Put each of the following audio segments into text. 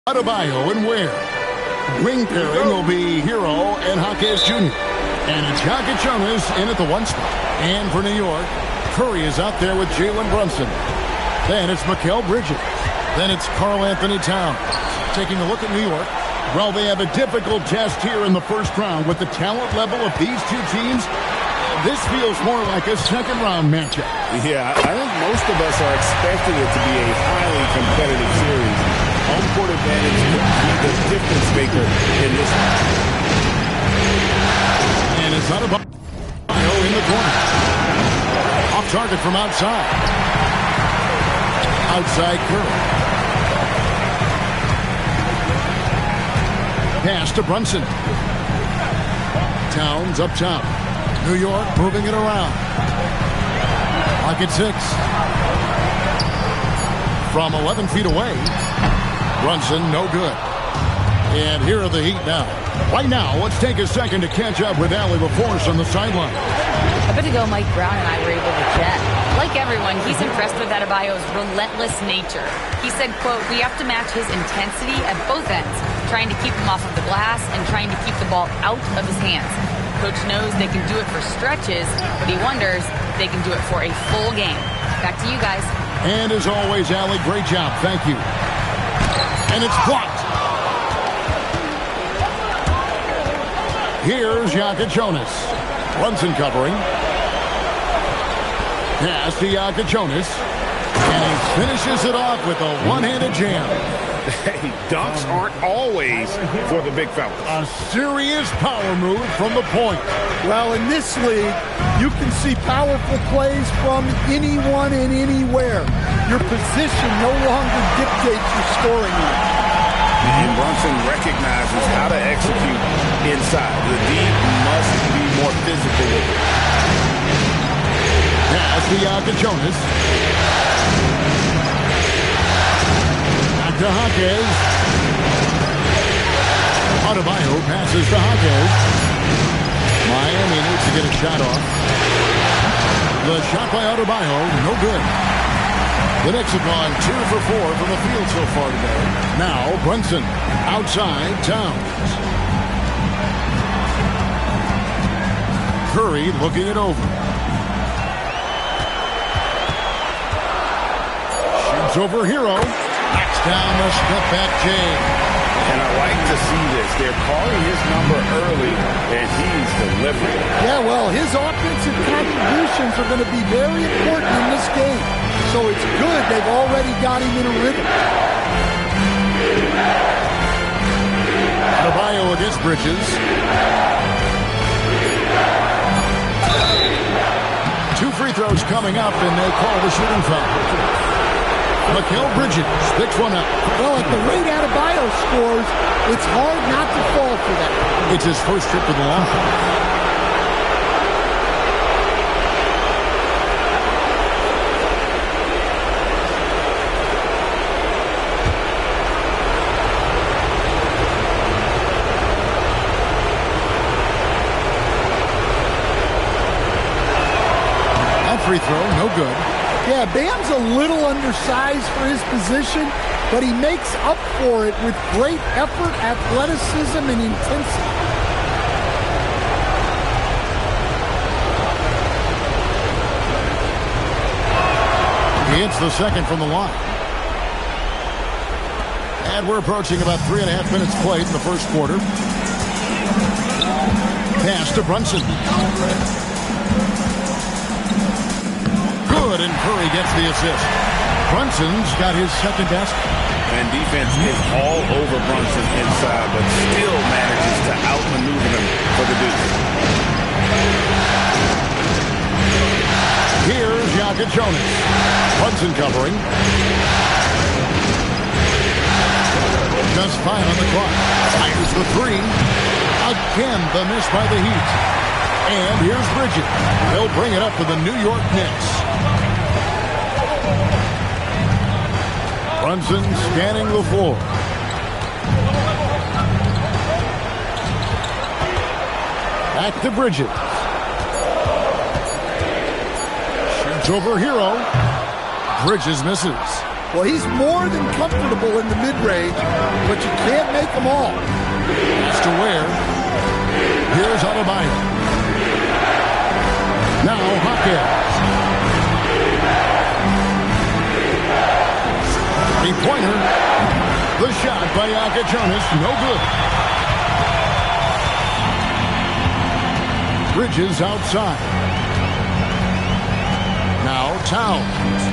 Adebayo and Ware. Wing pairing will be Hero and Jaquez Jr. And it's Jonas in at the 1 spot. And for New York, Curry is out there with Jalen Brunson. Then it's Mikal Bridges. Then it's Karl Anthony Towns. Taking a look at New York. Well, they have a difficult test here in the first round with the talent level of these two teams. This feels more like a second-round matchup. Yeah, I think most of us are expecting it to be a highly competitive series. Home court advantage could be the difference maker in this one. And it's Adebayo in the corner. Off target from outside. Outside Curry. Pass to Brunson. Towns up top. New York moving it around. Pocket 6. From 11 feet away. Brunson, no good. And here are the Heat now. Right now, let's take a second to catch up with Allie LaForce on the sideline. A bit ago, Mike Brown and I were able to chat. Like everyone, he's impressed with Adebayo's relentless nature. He said, quote, "We have to match his intensity at both ends, trying to keep him off of the glass and trying to keep the ball out of his hands. Coach knows they can do it for stretches, but he wonders if they can do it for a full game." Back to you guys. And as always, Allie, great job. Thank you. And it's blocked. Here's Jonas. Brunson covering. Pass to Jonas. And he finishes it off with a one-handed jam. Hey, dunks aren't always for the big fella. A serious power move from the point. Well, in this league, you can see powerful plays from anyone and anywhere. Your position no longer dictates your scoring rate. And Brunson recognizes how to execute inside. The D must be more physical with it. Pass to Jonas. Back to Jaquez. Adebayo passes to Jaquez. Miami needs to get a shot off. The shot by Adebayo, no good. The Knicks have gone 2 for 4 from the field so far today. Now Brunson outside Towns. Curry looking it over. Shoots over Hero. Backs down the step-back jam. And I like to see this. They're calling his number early, and he's delivering. Yeah, well, his offensive contributions are going to be very important in this game. So it's good they've already got him in a rhythm. Adebayo against Bridges. 2 free throws coming up, and they call the shooting foul. Mikal Bridges picks one up. Well, at the rate Adebayo scores, it's hard not to fall for that. It's his first trip to the line. Free throw, no good. Yeah, Bam's a little undersized for his position, but he makes up for it with great effort, athleticism, and intensity. He hits the second from the line. And we're approaching about 3.5 minutes played in the first quarter. Pass to Brunson. Good, and Curry gets the assist. Brunson's got his second basket. And defense is all over Brunson inside, but still manages to outmaneuver him for the deuce. Here's Jonas. Brunson covering. Just 5 on the clock. Fires the 3. Again, the miss by the Heat. And here's Bridges. They'll bring it up to the New York Knicks. Brunson scanning the floor. Back to Bridges. Shoots over Hero. Bridges misses. Well, he's more than comfortable in the mid-range, but you can't make them all. That's to Ware. Here's Adebayo. Now Hawkins. Three-pointer. The shot by Jonas, no good. Bridges outside. Now Towns.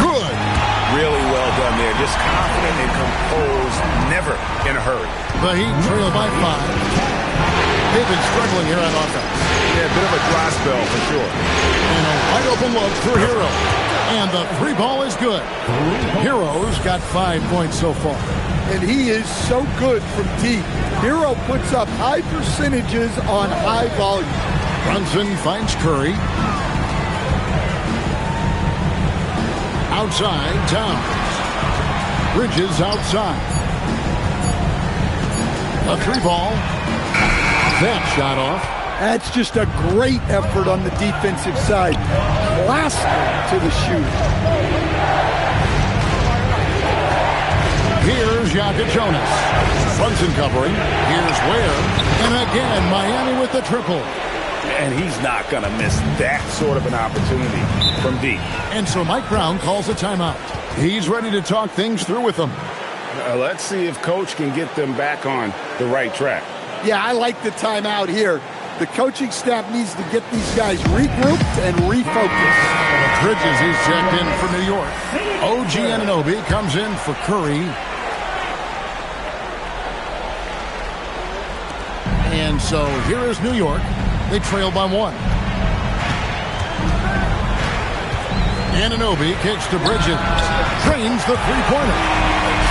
Good. Really well done there. Just confident and composed, never in a hurry. The Heat trail by 5. They've been struggling here on offense. Yeah, a bit of a dry spell for sure. And a wide open look for Hero. And the three ball is good. Hero's got 5 points so far. And he is so good from deep. Hero puts up high percentages on high volume. Brunson finds Curry. Outside, Towns. Bridges outside. A three ball. That shot off. That's just a great effort on the defensive side. Plastered to the shoot. Here's Jonas. Brunson covering. Here's Ware. And again, Miami with the triple. And he's not going to miss that sort of an opportunity from deep. And so Mike Brown calls a timeout. He's ready to talk things through with them. Let's see if Coach can get them back on the right track. Yeah, I like the timeout here. The coaching staff needs to get these guys regrouped and refocused. Bridges is checked in for New York. OG Anunoby comes in for Curry. And so here is New York. They trail by 1. Anunoby kicks to Bridges. Drains the three-pointer.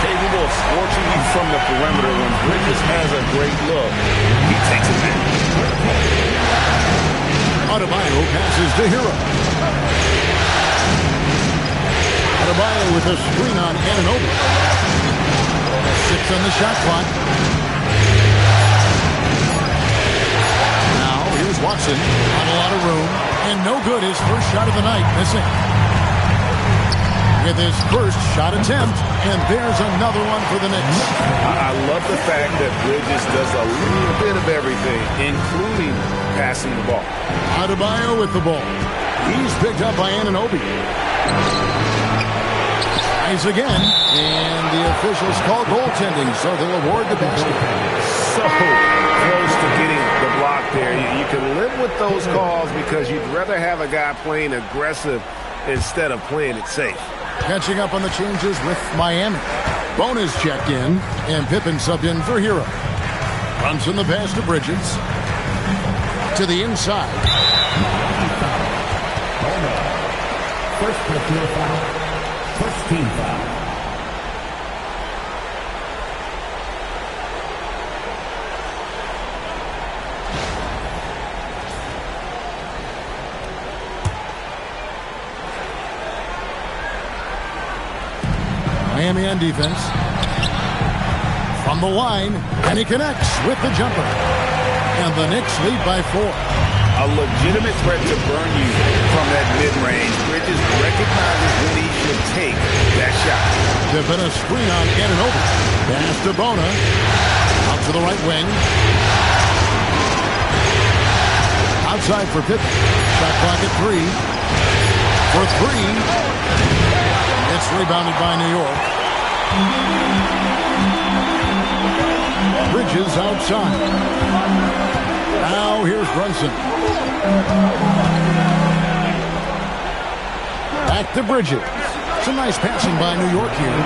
Capable of scorching you from the perimeter when Bridges has a great look. He takes it in. Adebayo passes to Hero. Adebayo with a screen on Anunoby. 6 on the shot clock. Now here's Watson on a lot of room. And no good, his first shot of the night, missing. With his first shot attempt, and there's another one for the Knicks. I love the fact that Bridges does a little bit of everything, including passing the ball. Adebayo with the ball. He's picked up by Anunoby. Tries again, and the officials call goaltending, so they'll award the basket. So close to getting the block there. You can live with those calls because you'd rather have a guy playing aggressive instead of playing it safe. Catching up on the changes with Miami. Bonus checked in, and Pippen subbed in for Hero. Brunson the pass to Bridges. To the inside. First personal foul. First team foul. Miami on defense. From the line, and he connects with the jumper. And the Knicks lead by 4. A legitimate threat to burn you from that mid-range. Bridges recognizes when he should take that shot. Pippen a screen on Anunoby. Pass to Bona. Out to the right wing. Outside for Pippen. Shot clock at 3. For 3. It's rebounded by New York. Bridges outside. Now here's Brunson. Back to Bridges. Some nice passing by New York here.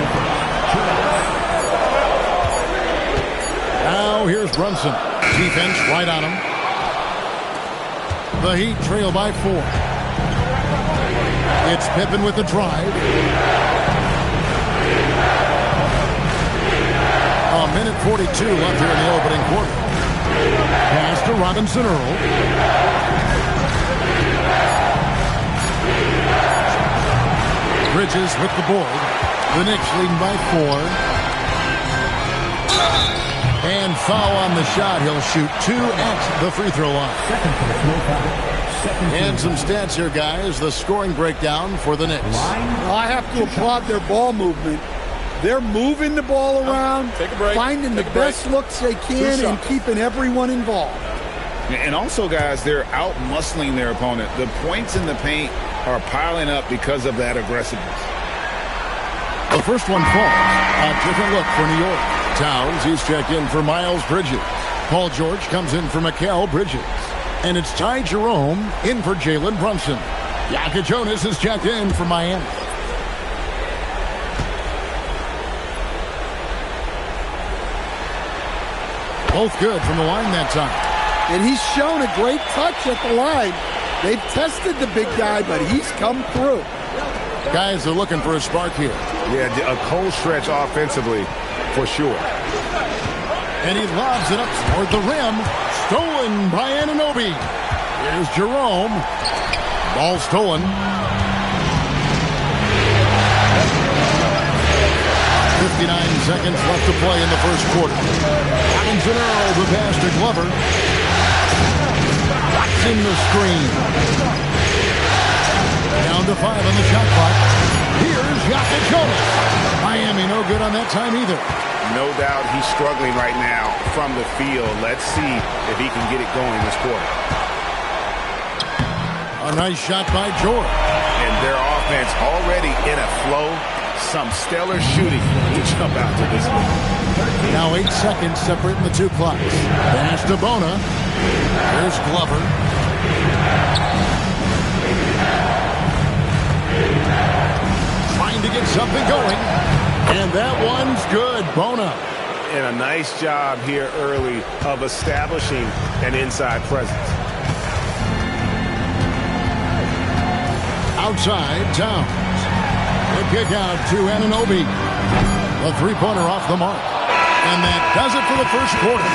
Now here's Brunson. Defense right on him. The Heat trail by 4. It's Pippen with the drive. A minute 42 left here in the opening quarter. Pass to Robinson Earl. Bridges with the board. The Knicks leading by 4. And foul on the shot. He'll shoot 2 at the free throw line. Second personal foul. And some stats here, guys. The scoring breakdown for the Knicks. Well, I have to applaud their ball movement. They're moving the ball around, finding the best looks they can, and keeping everyone involved. And also, guys, they're out-muscling their opponent. The points in the paint are piling up because of that aggressiveness. The first one falls. A different look for New York. Towns, he's checked in for Miles Bridges. Paul George comes in for Mikal Bridges. And it's Ty Jerome in for Jalen Brunson. Yaka Jonas is checked in for Miami. Both good from the line that time. And he's shown a great touch at the line. They've tested the big guy, but he's come through. Guys are looking for a spark here. Yeah, a cold stretch offensively for sure. And he lobs it up toward the rim. Stolen by Anunoby. Here's Jerome. Ball stolen. 59 seconds left to play in the first quarter. Robinson Earl, the pass to Glover. Watson the screen. Down to 5 on the shot clock. Here's Yaka Jonas. Miami no good on that time either. No doubt he's struggling right now from the field. Let's see if he can get it going this quarter. A nice shot by George. And their offense already in a flow. Some stellar shooting to jump out to this one. Now 8 seconds separating the two clocks. Pass to Bona. Here's Glover. Trying to get something going. And that one's good. Bona. And a nice job here early of establishing an inside presence. Outside, Towns. The kick out to Anunoby. The three-pointer off the mark. And that does it for the first quarter.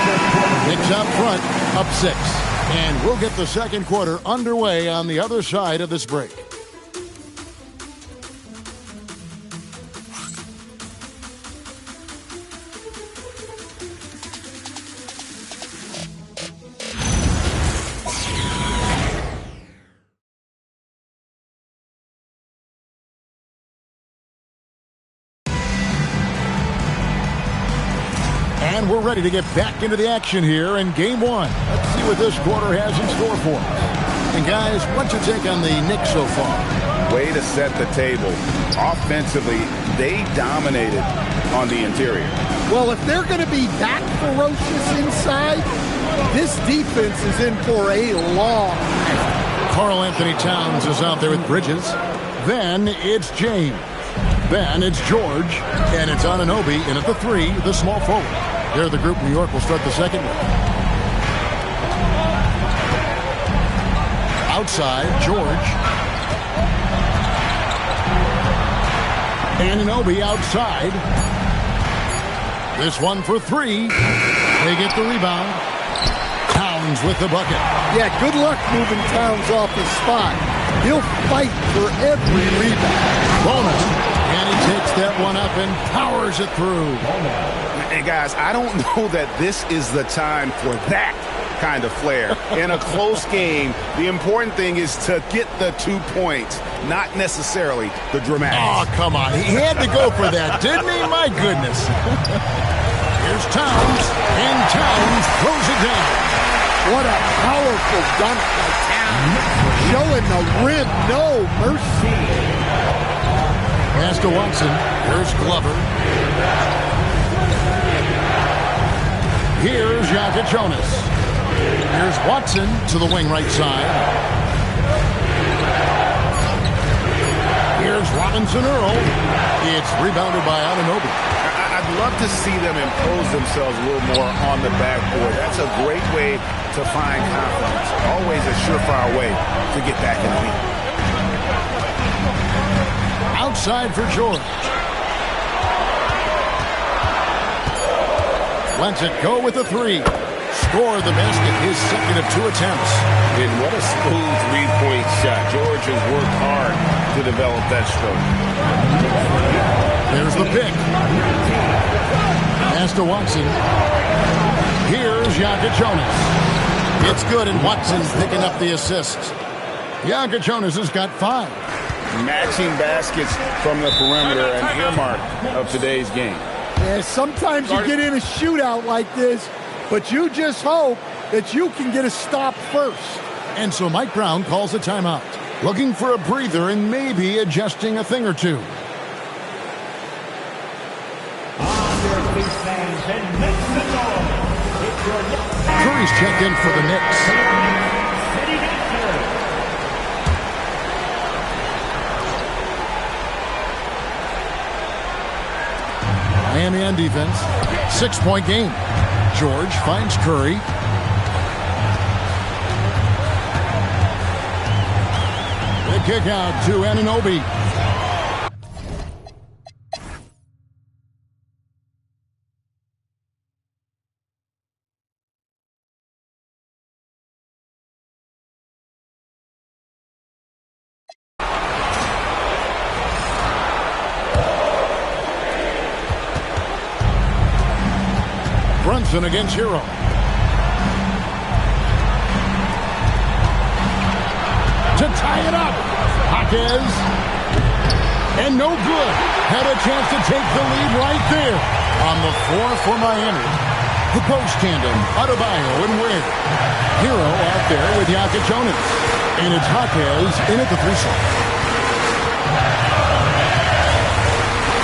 Knicks out front, up 6. And we'll get the second quarter underway on the other side of this break. And we're ready to get back into the action here in Game 1. Let's see what this quarter has in store for us. And guys, what's your take on the Knicks so far? Way to set the table. Offensively, they dominated on the interior. Well, if they're going to be that ferocious inside, this defense is in for a long night. Karl Anthony Towns is out there with Bridges. Then it's James. Then it's George. And it's Anunoby in at the 3, the small forward. They're the group New York will start the second with. Outside, George. Anunoby outside. This one for 3. They get the rebound. Towns with the bucket. Yeah, good luck moving Towns off his spot. He'll fight for every rebound. Bonus. And he takes that one up and powers it through. And guys, I don't know that this is the time for that kind of flair. In a close game, the important thing is to get the 2 points, not necessarily the dramatics. Oh, come on. He had to go for that, didn't he? My goodness. Here's Towns, and Towns throws it down. What a powerful dunk by Towns. Showing the rim no mercy. Pass to Watson. Here's Glover. Here's Yaka Jonas. Here's Watson to the wing right side. Here's Robinson Earl. It's rebounded by Anunoby. I'd love to see them impose themselves a little more on the backboard. That's a great way to find confidence. Always a surefire way to get back in the lead. Outside for George. Lets it go with the 3. Score the basket, his second of 2 attempts. And what a smooth three-point shot. George has worked hard to develop that stroke. There's the pick. Pass to Watson. Here's Yaka Jonas. It's good, and Watson's picking up the assist. Jonas has got 5. Matching baskets from the perimeter, an earmark of today's game. Yeah, sometimes you get in a shootout like this, but you just hope that you can get a stop first. And so Mike Brown calls a timeout, looking for a breather and maybe adjusting a thing or two. Curry's checked in for the Knicks. Miami on defense. 6-point game. George finds Curry. The kick out to Anunoby. Brunson against Hero. To tie it up. Jaquez. And no good. Had a chance to take the lead right there. On the floor for Miami. The post tandem, Adebayo and Wade. Hero out there with Jonas. And it's Jaquez in at the 3-slot.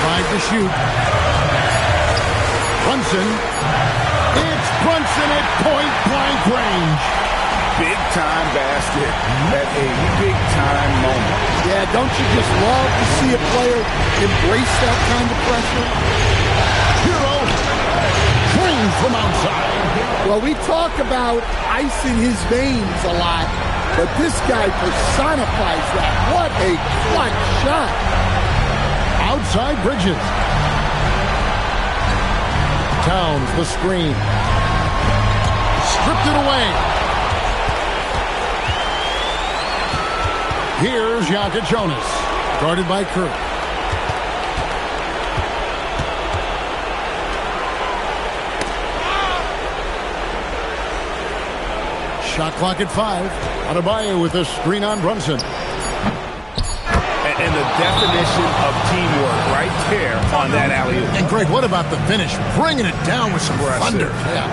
5 to shoot. Brunson. It's Brunson at point-blank range. Big-time basket at a big-time moment. Yeah, don't you just love to see a player embrace that kind of pressure? Hero, clean from outside. Well, we talk about ice in his veins a lot, but this guy personifies that. What a clutch shot. Outside Bridges. Towns the screen. Stripped it away. Here's Jonas, guarded by Curry. Shot clock at 5. Adebayo with a screen on Brunson. And the definition of teamwork right there on that alley-oop. And Greg, what about the finish? Bringing it down with some thunder. Yeah.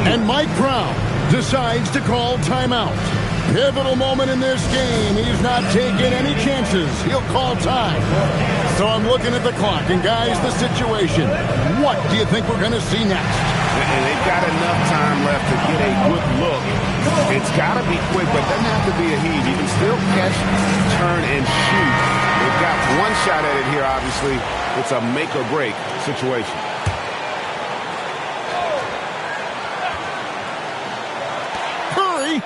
And Mike Brown decides to call timeout. Pivotal moment in this game. He's not taking any chances. He'll call time. So I'm looking at the clock. And guys, the situation. What do you think we're going to see next? And they've got enough time left to get a good look. It's got to be quick, but it doesn't have to be a heave. You can still catch, turn, and shoot. They've got one shot at it here, obviously. It's a make-or-break situation. Curry.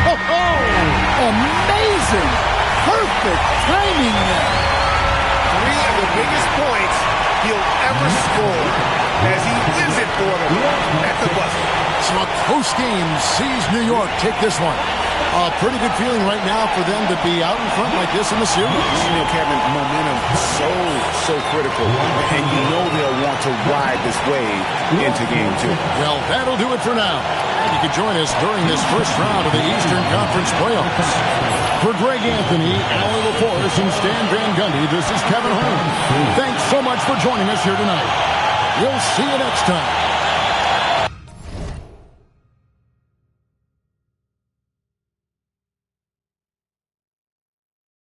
Oh, amazing. Perfect timing there. 3 of the biggest points he'll ever score as he wins it for them at the buzzer. So a close game sees New York take this one. A pretty good feeling right now for them to be out in front like this in the series. You know, Kevin, momentum so critical. And you know they'll want to ride this wave into game 2. Well, that'll do it for now. And you can join us during this first round of the Eastern Conference playoffs. For Greg Anthony, Alan LaForce, and Stan Van Gundy, this is Kevin Holmes. Thanks so much for joining us here tonight. We'll see you next time.